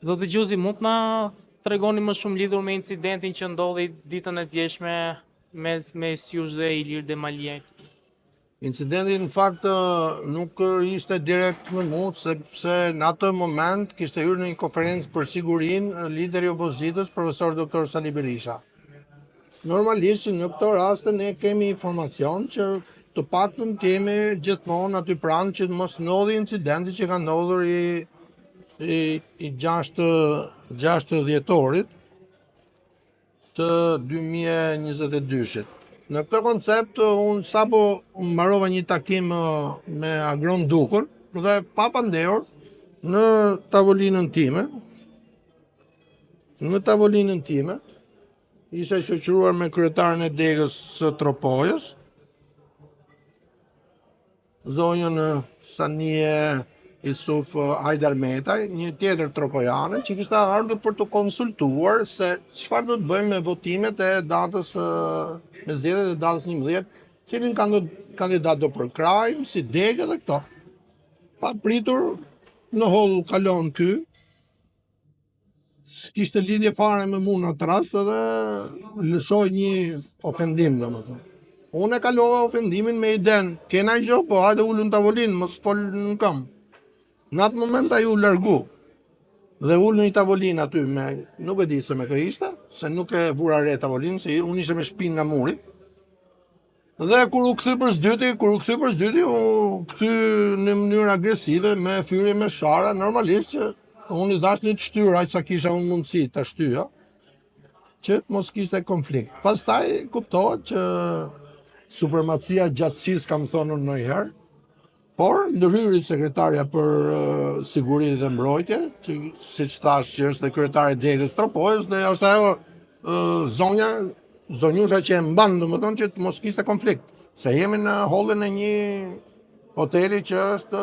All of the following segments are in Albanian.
Zoti Gjuzi, mund të na tregoni më shumë lidhur me incidentin që ndodhi ditën e djeshme mes jush dhe Ilir Demaliaj? Incidenti në fakt nuk ishte direkt me mua, sepse në atë moment kishte hyrë në një konferencë për sigurinë lideri i opozitës, profesor doktor Sali Berisha. Normalisht që në këtë rast ne kemi informacion që të paktën të jemi gjithmonë aty pranë që mos ndodhi incidenti që ka ndodhur i 6 dhjetorit të 2022-shit. Në këtë koncept, unë sapo mbarova një takim me Agron Dukur dhe papa ndehur në tavolinën time, isha shoqëruar me kryetaren e degës së Tropojës, zonjën Sanie Isuf Hajdar Metaj, një tjetër tropojane, që kishte ardhur për të konsultuar se çfarë do të bëjmë me votimet e datës me zgjedhjet e datës 11, cilin kandidat do përkrajmë, si degë dhe këto. Pa pritur, në holl kalon ky, kishte lidhje fare me mua në atë rast dhe lëshoi një ofendim, domethënë. Unë e kalova ofendimin me iden, kena gjë, po hajde ulu në tavolinë, mos fol në këmbë. Në atë moment ai u largu dhe ul në një tavolinë aty me, nuk e di se me kë ishte, se nuk e vura re tavolinë, se unë isha me shpinë nga muri. Dhe kur u kthy për së u kthy në mënyrë agresive me fyrje me shara, normalisht që unë i dash një të shtyr aq sa kisha unë mundësi ta shtyja, që mos kishte konflikt. Pastaj kuptohet që supremacia gjatësisë, kam thonë ndonjëherë, por ndërhyri sekretarja për siguri dhe mbrojtje, që siç thash që është kryetari i degës Tropojës, dhe është ajo zonjusha që e mban, domethënë që të mos kishte konflikt. Se jemi në hollin e një hoteli që është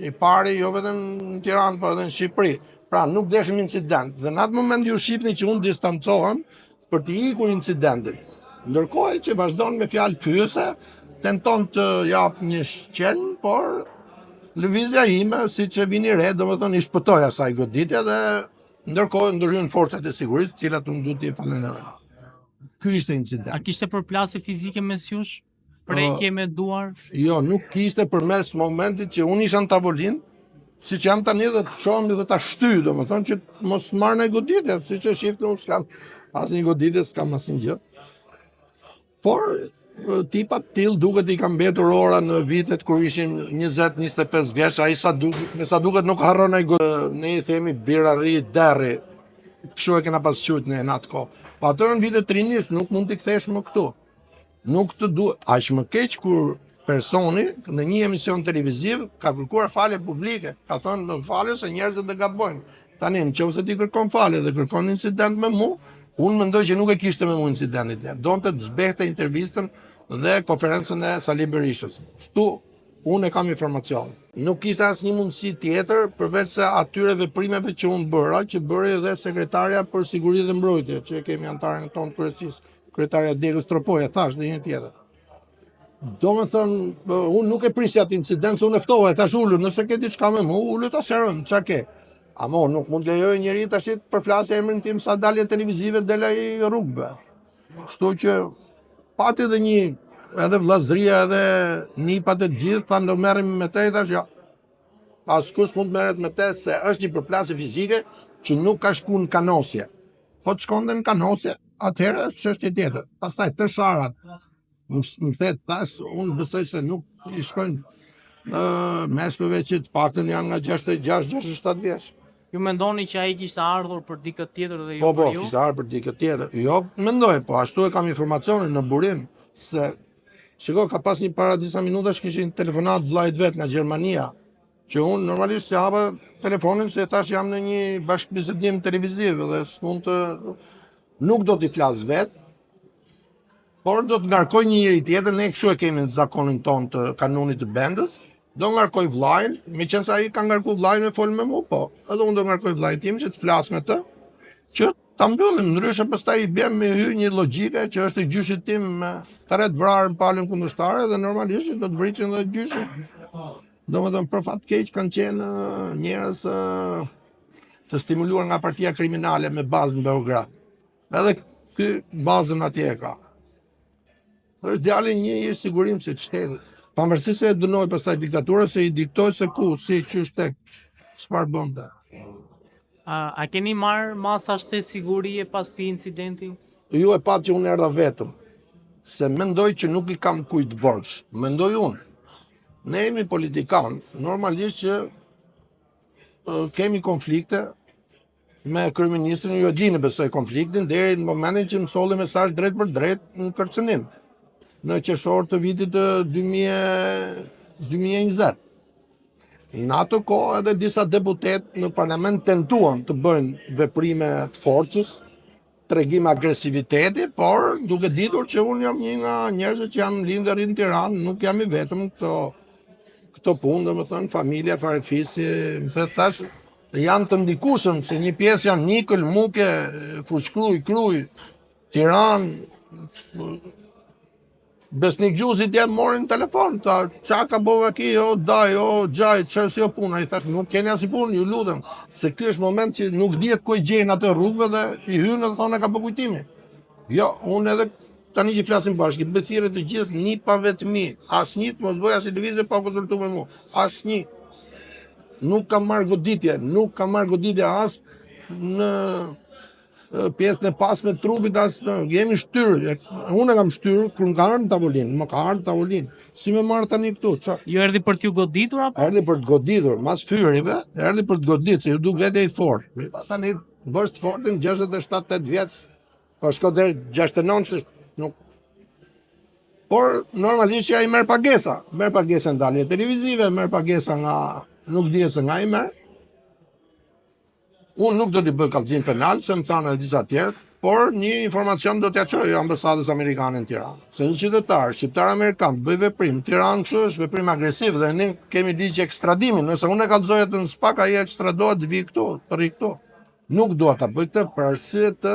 i pari jo vetëm në Tiranë, por edhe në Shqipëri. Pra nuk deshim incident. Dhe në atë moment ju shihni që unë distancohem për të ikur incidentin. Ndërkohë që vazhdon me fjalë fyese, tenton të jap një shqen, por lëvizja ime, siç e vini re, domethënë i shpëtoi asaj goditje dhe ndërkohë ndërhyn forcat e sigurisë, të cilat unë duhet t'i falenderoj. Ky ishte incident. A kishte përplasje fizike mes jush? Prekje me duar? Jo, nuk kishte përmes momentit që unë isha në tavolinë, siç jam tani dhe të shohim dhe ta shtyj, domethënë që mos marr në goditje, siç e shihni unë s'kam asnjë goditje, s'kam asnjë gjë. Por tipat tillë duket i kam mbetur ora në vitet kur ishim 20-25 vjeç, ai sa duket nuk harron ai ne i themi birarri derri. Kështu e kena pas qujt në atë kohë. Po ato në vitet të rinis nuk mund t'i kthesh më këtu. Nuk të duhet, aq më keq kur personi në një emision televiziv ka kërkuar falje publike, ka thënë më falë se njerëzit e gabojnë. Tani nëse ti kërkon falje dhe kërkon incident me mua, unë mendoj që nuk e kishte me mua incidentin. Donte të zbehte intervistën dhe konferencën e Sali Berishës. Kështu unë e kam informacion. Nuk kishte asnjë mundësi tjetër përveç se atyre veprimeve që unë bëra, që bëri edhe sekretarja për siguri dhe mbrojtje, që kemi antarën tonë kryesisht, kryetarja Degës Tropoja, thash dhe një tjetër. Domethënë, unë nuk e prisja atë incident, se unë e ftova, tash ulu, nëse ke diçka me mua, ulu ta sherëm, çfarë ke? Amo, nuk mund lejoj njëri tash të përflasë emrin tim sa dalje televizive dela i rrugëve. Kështu që pati edhe një edhe vllazëria edhe nipat e gjithë thanë do merrem me te, tash ja. Askush mund merret me te se është një përplasje fizike që nuk ka shkuar në kanosje. Po të shkonte në kanosje, atëherë është çështje tjetër. Pastaj të sharat. Më thet tash, unë besoj se nuk i shkojnë meshkujve që të paktën janë nga 66-67 vjeç. Ju mendoni që ai kishte ardhur për dikë tjetër dhe jo për ju? Po, kishte ardhur për dikë tjetër. Jo, mendoj, po ashtu e kam informacionin në burim se shiko, ka pas një para disa minutash kishin telefonat vllajt vet nga Gjermania, që unë normalisht se hapa telefonin se tash jam në një bashkëbisedim televiziv dhe nuk do t'i flas vet, por do të ngarkoj një njeri tjetër, ne kështu e kemi në zakonin ton të kanunit të bendës, do ngarkoj vllajin, meqense ai ka ngarkuar vllajin me fol me mua, po, edhe unë do ngarkoj vllajin tim që të flas me të, që ta mbyllim, ndryshe pastaj i bjem me hy një logjike që është i gjyshit tim me tret vrarë në palën kundërshtare dhe normalisht do të vriqin dhe gjyshin. Domethënë për fat keq kanë qenë njerëz të stimuluar nga partia kriminale me bazë në Beograd. Edhe ky bazën atje e ka. Është djali një i sigurimsit të shtetit. Pavarësisht se e dënoi pastaj diktaturën se i diktoi se ku, si, qysh tek, çfarë bënte. A keni marrë masash të sigurie pas këtij incidenti? Ju e pat që unë erdha vetëm, se mendoj që nuk i kam kujt borx. Mendoj unë. Ne jemi politikan, normalisht që kemi konflikte me kryeministrin, ju e dini besoj konfliktin deri në momentin që më solli mesazh drejt për drejt në kërcënim në qershor të vitit 2020. Në ato kohë edhe disa deputet në parlament tentuan të bëjnë veprime të forcës, tregim agresiviteti, por duke ditur që unë jam një nga njerëzit që jam lindër në Tiranë, nuk jam i vetëm këto punë, domethënë familja Farefisi, më the tash janë të ndikueshëm se një pjesë janë Nikël, Muke, Fushkruj, Kruj, Tiranë, Besnik Gjuzi dje morin telefon, ta qa ka bova ki, o daj, o gjaj, që si o puna, i thash, nuk keni as i punë, ju lutem, se ky është moment që nuk dihet ku i gjejnë atë rrugëve dhe i hynë dhe thonë e ka bë kujtimi. Jo, unë edhe tani që flasim bashkë, të bëthire të gjithë një pa vetëmi, asnjë të mos bëj as i lëvizje pa konsultu me mua, asnjë. Nuk kam marrë goditje as në pjesën e pasme të trupit, as jemi shtyrë. Unë e kam shtyrë kur më ka ardhur në tavolinë, më ka ardhur në tavolinë. Si më marr tani këtu? Çfarë? Ju erdhi për t'ju goditur apo? Erdhi për të goditur, mas fyrive, erdhi për të goditur, se ju duk vete i fortë. Tani bësh të fortin 67-8 vjeç, po shko deri 69, nuk. Por normalisht ja i merr pagesa në dalje televizive, merr pagesa nga nuk dihet se nga i merr. Unë nuk do t'i bëj kallëzim penal, se më thanë edhe disa tjerë, por një informacion do t'ja çoj ambasadës amerikane në Tiranë. Se një qytetar shqiptar amerikan bëj veprim në Tiranë, kështu është veprim agresiv dhe ne kemi ligj ekstradimin. Nëse unë e kallëzoj atë në SPAK, ai ekstradohet, vi këtu, të rri këtu. Nuk dua ta bëj këtë për arsye të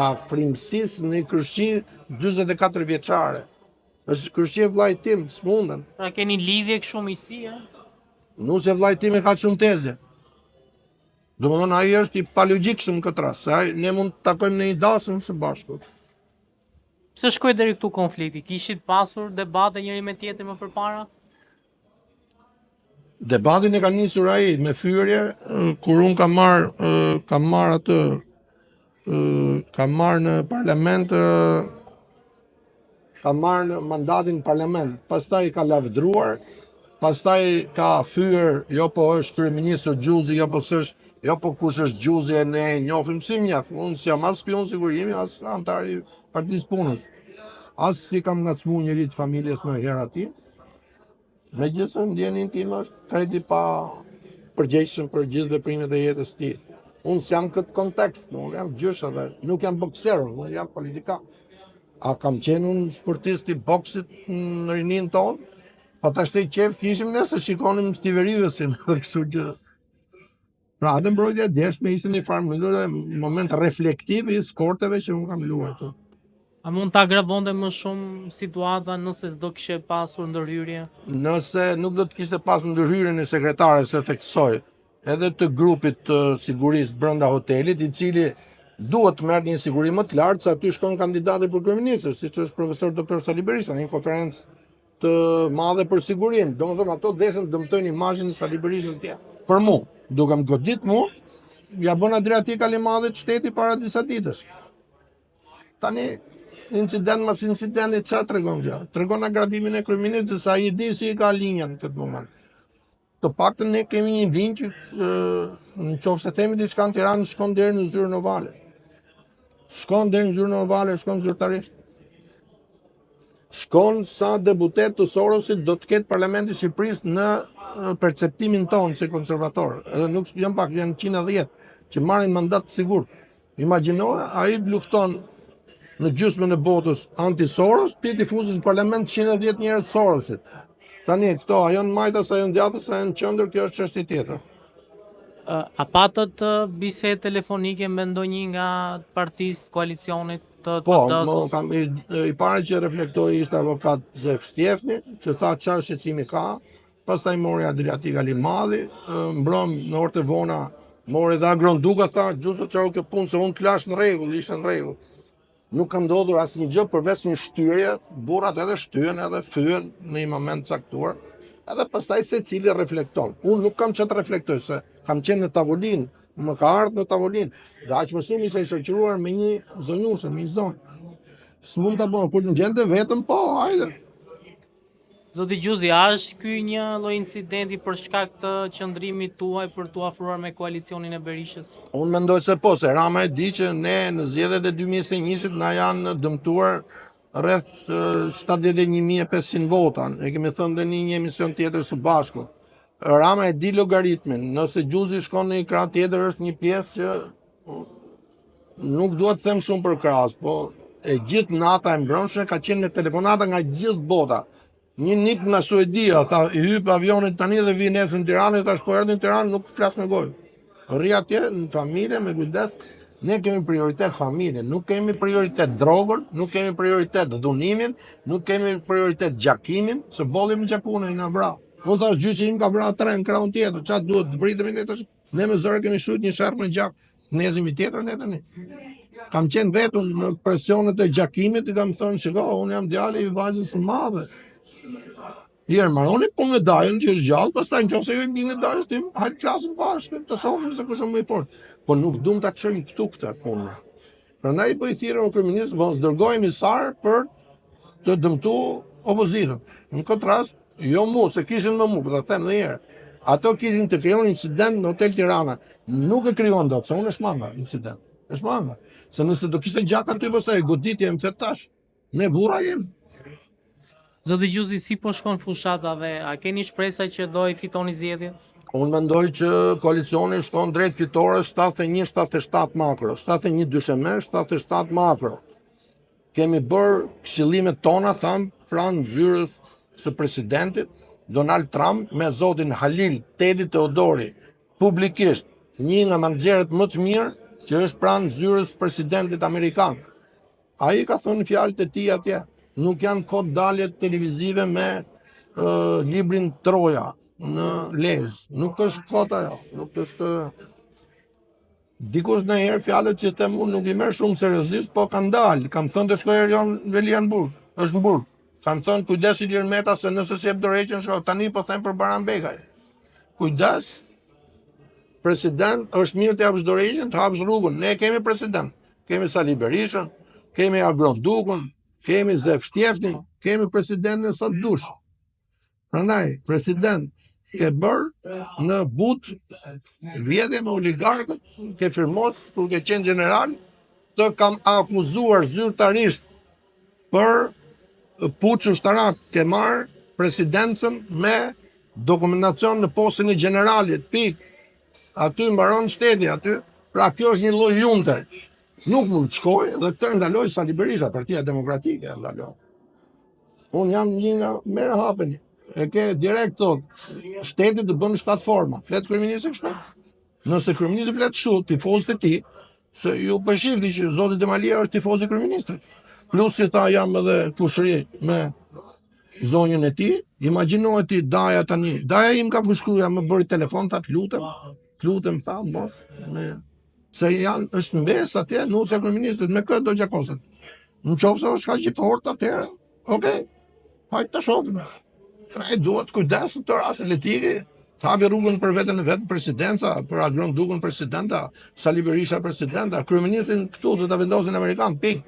afrimësisë në kërshi 44 vjeçare. Është kërshi e vllait tim, s'mundem. Pra keni lidhje kështu miqësi, a? Nuk se vllait tim e ka shumë teze. Domethënë ai është i palogjikshëm në këtë rast, se ai ne mund të takojmë në një dasëm së bashku. Pse shkoi deri këtu konflikti? Kishit pasur debate njëri me tjetrin më përpara? Debatin e ka nisur ai me fyrje, kur unë kam marr në parlament, kam marrë në mandatin në parlament, pastaj ka lavdruar, pastaj ka fyer, jo po është kryeministër Gjuzi, jo po kush është Gjuzi e ne e njohim si mjaft. Unë si jam as spion sigurimi, as antar i Partisë Punës. As si kam ngacmuar njëri të familjes më herë aty. Megjithëse ndjenin tim është kreti pa përgjegjshëm për gjithë veprimet e jetës së tij. Unë s'jam këtë kontekst, unë jam gjysha dhe nuk jam bokser, unë jam politikan. A kam qenë unë sportist i boksit në rinin tonë? Pa ta shtej qef kishim ne se shikonim Stiverivesin dhe kështu që. Pra atë mbrojtja djeshme ishte një farë moment reflektiv i sporteve që unë kam luajtur. A mund ta agravonte më shumë situata nëse s'do kishe pasur ndërhyrje? Nëse nuk do të kishte pasur ndërhyrjen e sekretares se theksoj edhe të grupit të sigurisë brenda hotelit, i cili duhet të merr një siguri më të lartë, se aty shkon kandidati për kryeministër, siç është profesor doktor Sali Berisha, në një konferencë të madhe për sigurinë. Domethënë ato desën të dëmtojnë imazhin e Sali Berishës atje. Për mua, duke më godit mua, ja bën Adriatika Limadhe të shteti para disa ditësh. Tani incident mas incidenti çfarë tregon kjo? Tregon agravimin e kryeministit, se ai di si ka linjën në këtë moment. Të paktën ne kemi një linjë që nëse themi diçka në Tiranë shkon deri në zyrën ovale. Shkon zyrtarisht. Shkon sa deputet të Sorosit do të ketë Parlamenti i Shqipërisë në perceptimin tonë si konservator. Edhe nuk janë pak, janë 110 që marrin mandat të sigurt. Imagjinoje, ai lufton në gjysmën e botës anti-Soros, ti tifuzësh në parlament 110 njerëz të Sorosit. Tani këto, a janë majtas, a janë djatës, a janë qendër, kjo është çështje tjetër. A patët bisedë telefonike me ndonjë nga partisë koalicionit të PS-s? Po, i pari që reflektoi ishte avokat Zef Stjefni, që tha çfarë shqetësimi ka, pastaj mori Adriatika Limadhi, mbrom në orët e vona Mori dhe agronduka tha, gjusë që kjo punë se unë klash në rregull, ishte në rregull. Nuk ka ndodhur asnjë gjë përveç një shtyrje, burrat edhe shtyhen edhe fyen në një moment caktuar, edhe pastaj secili reflekton. Unë nuk kam çfarë të reflektoj se kam qenë në tavolinë, më ka ardhur në tavolinë, dhe aq më shumë isha i shoqëruar me një zonjushe, me një zonë. S'mund ta bëj, kur në gjente vetëm, po, hajde. Zoti Gjuzi, a është ky një lloj incidenti për shkak të qëndrimit tuaj për t'u afruar me koalicionin e Berishës? Unë mendoj se po, se Rama e di që ne në zgjedhjet e 2021-shit na janë dëmtuar rreth 71.500 vota. Ne kemi thënë dhe në një emision tjetër së bashku. Rama e di logaritmin. Nëse Gjuzi shkon në një krah tjetër, është një pjesë që nuk dua të them shumë për krahas, po e gjithë nata e mbrëmshme ka qenë me telefonata nga gjithë bota. Një nip nga Suedia, tha, i hyp avionit tani dhe vi nesër në Tiranë, thash po erdhi në Tiranë, nuk flas me gojë. Rri atje në familje me kujdes. Ne kemi prioritet familjen, nuk kemi prioritet drogën, nuk kemi prioritet dhunimin, nuk kemi prioritet gjakimin, se bollim gjakun na vra. Unë thash gjyqi im ka vrarë 3 në krahun tjetër, çfarë duhet të vritemi ne tash? Ne me zore kemi shujt një sherr në gjak, nezimi tjetër ne tani. Kam qenë vetëm në presionet e gjakimit, i kam thënë, shiko, unë jam djali i vajzës së madhe. Jerë maroni po medaljen që është gjallë, pastaj nëse ju ndini medaljes tim, hajtë flasim bashkë, të shohim se kush është më i fortë. Po nuk duam ta çojmë këtu këtë punë. Prandaj po i thirrëm kryeministin, mos dërgojmë emisar për të dëmtuar opozitën. Në këtë rast, jo mu, se kishin më mu, po ta them edhe një herë. Ato kishin të krijonin incident në Hotel Tirana. Nuk e krijon dot, se unë është manga incident. Është manga. Se nëse do kishte gjak aty pastaj goditje më thet tash. Ne burra jemi. Zoti Gjuzi, si po shkon fushata dhe a keni shpresa që do i fitoni zgjedhjet? Unë mendoj që koalicioni shkon drejt fitores 71-77 makro, 71 dysheme, 77 makro. Kemi bërë këshillimet tona, tham, pranë zyrës së presidentit Donald Trump me zotin Halil Tedi Teodori, publikisht një nga menaxherët më të mirë që është pranë zyrës presidentit amerikan. Ai ka thënë fjalët e tij atje. Nuk janë kod dalje televizive me librin Troja në Lezhë. Nuk është kod ajo. Nuk është... Dikush në herë fjalët që them unë nuk i merr shumë seriozisht, po kanë dalë. Kam thënë të shkoj Erion Velian Burg. Është në Burg. Kam thënë kujdes Ilir Meta se nëse si jep dorëheqjen shkoj. Tani po them për Baran Begaj. Kujdes. President është mirë të japësh dorëheqjen, të hapësh rrugën. Ne kemi president. Kemi Sali Berishën, kemi Agron Dukun, kemi Zef Shtjeftin, kemi presidentin sa dush. Prandaj, president ke bërë në but vjedhje me oligarkët, ke firmos, kur ke qenë general, të kam akuzuar zyrtarisht për puç ushtarak, ke marrë presidencën me dokumentacion në postin e generalit, pik. Aty mbaron shteti, aty. Pra kjo është një lloj junte. Nuk mund të shkoj dhe këtë ndaloj Sali Berisha, Partia Demokratike ndaloj. Unë jam një nga merë hapeni. E ke direkt thot, shteti të bën 7 forma. Flet kryeministri kështu. Nëse kryeministri flet kështu, tifozët e tij, se ju shihni që zoti Demalia është tifoz i kryeministrit. Plus si tha jam edhe kushëri me zonjën e tij, imagjinoje ti Daja tani. Daja im ka fushkruar, më bëri telefon, tha lutem tha mos me se janë është mbes atje nusja kryeministrit me këtë do gjakoset. Në qoftë se është kaq i fortë atëherë. Okej. Hajde ta shohim. Ai duhet kujdes në të rast letike, të hapi rrugën për veten e vet, presidenca, për Agron Dukun presidenta, Sali Berisha presidenta, kryeministrin këtu do ta vendosin amerikan, pik.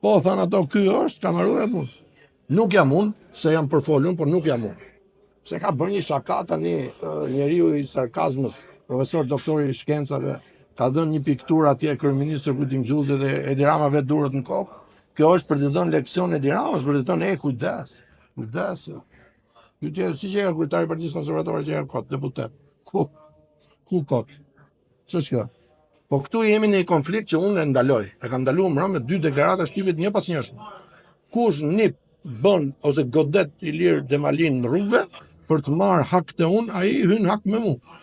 Po than ato ky është kamaruar punë. Nuk jam unë, se jam përfolur, por nuk jam unë. Se ka bërë një shaka tani njeriu i sarkazmës, profesor doktor i shkencave, ka dhënë një pikturë atje kryeministri Putin Gjuzi dhe Edi Rama vetë durët në kokë. Kjo është për të dhënë leksion Edi Ramës, për të thënë kujdes. Kujdes. Ju tjetër si që ka kryetari i Partisë Konservatore që ka kot deputet. Ku kot? Ç'është kjo? Po këtu jemi në një konflikt që unë e ndaloj. E kam ndaluar më me 2 deklarata shtypit një pas njëshme. Kush nip bën ose godet Ilir Demalin në rrugëve për të marrë hak të unë, ai hyn hak me mua.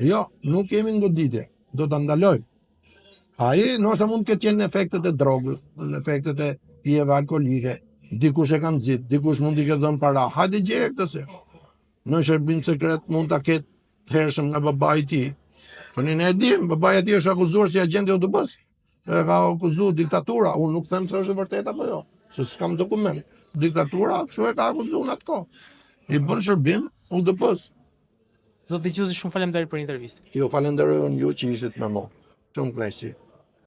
Jo, nuk kemi goditje. Do ta ndaloj. Ai nëse mund të ketë efektet e drogës, në efektet e pijeve alkolike, dikush e ka nxit, dikush mund t'i ketë dhënë para. Hajde gjeje këtë se. Në shërbim sekret mund ta ketë hershëm nga babai i tij. Tani ne e dim, babai atij është akuzuar si agent i ODB-s. E ka akuzuar diktatura, unë nuk them se është e vërtetë apo jo, se s'kam dokument. Diktatura, kështu e ka akuzuar në atë kohë. I bën shërbim ODB-s. Zoti Gjuzi, shumë faleminderit për intervistën. Jo, falenderoj unë ju që ishit me mua. Shumë kënaqësi.